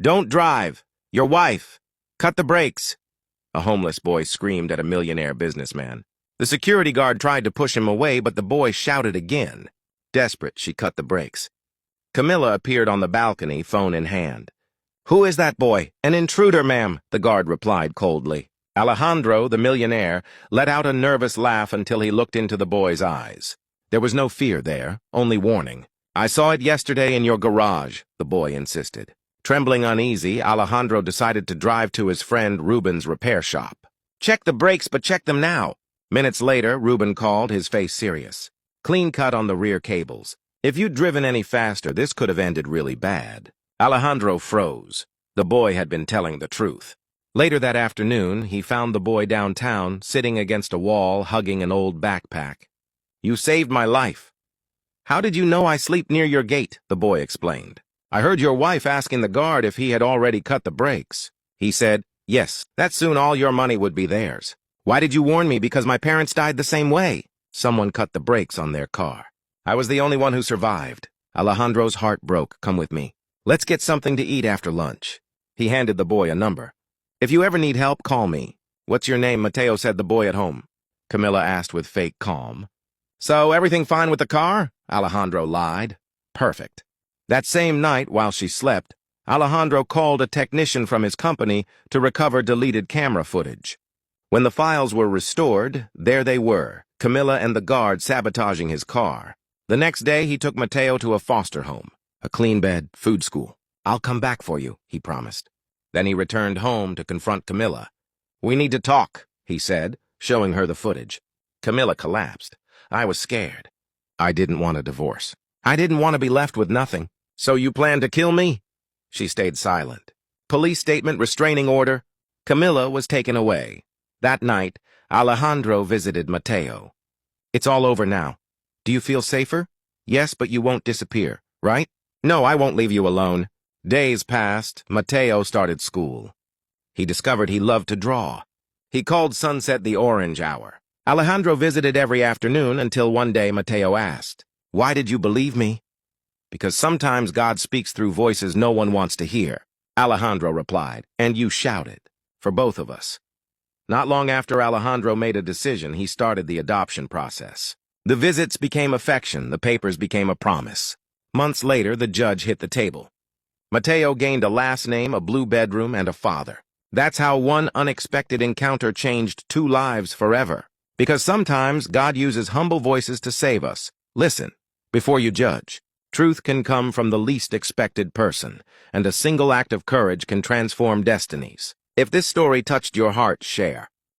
Don't drive! Your wife! Cut the brakes! A homeless boy screamed at a millionaire businessman. The security guard tried to push him away, but the boy shouted again. Desperate, she cut the brakes. Camilla appeared on the balcony, phone in hand. "Who is that boy? An intruder, ma'am," the guard replied coldly. Alejandro, the millionaire, let out a nervous laugh until he looked into the boy's eyes. There was no fear there, only warning. "I saw it yesterday in your garage," the boy insisted. Trembling uneasy, Alejandro decided to drive to his friend Ruben's repair shop. "Check the brakes, but check them now." Minutes later, Ruben called, his face serious. "Clean cut on the rear cables. If you'd driven any faster, this could have ended really bad." Alejandro froze. The boy had been telling the truth. Later that afternoon, he found the boy downtown, sitting against a wall, hugging an old backpack. "You saved my life." "How did you know I sleep near your gate?" the boy explained. "I heard your wife asking the guard if he had already cut the brakes." He said, "Yes, that soon all your money would be theirs." "Why did you warn me? Because my parents died the same way." Someone cut the brakes on their car. "I was the only one who survived." Alejandro's heart broke. "Come with me. Let's get something to eat after lunch." He handed the boy a number. "If you ever need help, call me." "What's your name?" Mateo said, the boy at home. Camilla asked with fake calm. "So, everything fine with the car?" Alejandro lied. "Perfect." That same night, while she slept, Alejandro called a technician from his company to recover deleted camera footage. When the files were restored, there they were, Camilla and the guard sabotaging his car. The next day, he took Mateo to a foster home, a clean bed, food school. "I'll come back for you," he promised. Then he returned home to confront Camilla. "We need to talk," he said, showing her the footage. Camilla collapsed. "I was scared. I didn't want a divorce. I didn't want to be left with nothing. So you plan to kill me?" She stayed silent. Police statement, restraining order. Camilla was taken away. That night, Alejandro visited Mateo. "It's all over now. Do you feel safer?" "Yes, but you won't disappear, right?" "No, I won't leave you alone." Days passed. Mateo started school. He discovered he loved to draw. He called sunset the orange hour. Alejandro visited every afternoon until one day Mateo asked, "Why did you believe me?" "Because sometimes God speaks through voices no one wants to hear," Alejandro replied, "and you shouted. For both of us." Not long after Alejandro made a decision, he started the adoption process. The visits became affection, the papers became a promise. Months later, the judge hit the table. Mateo gained a last name, a blue bedroom, and a father. That's how one unexpected encounter changed two lives forever. Because sometimes God uses humble voices to save us. Listen before you judge. Truth can come from the least expected person, and a single act of courage can transform destinies. If this story touched your heart, share.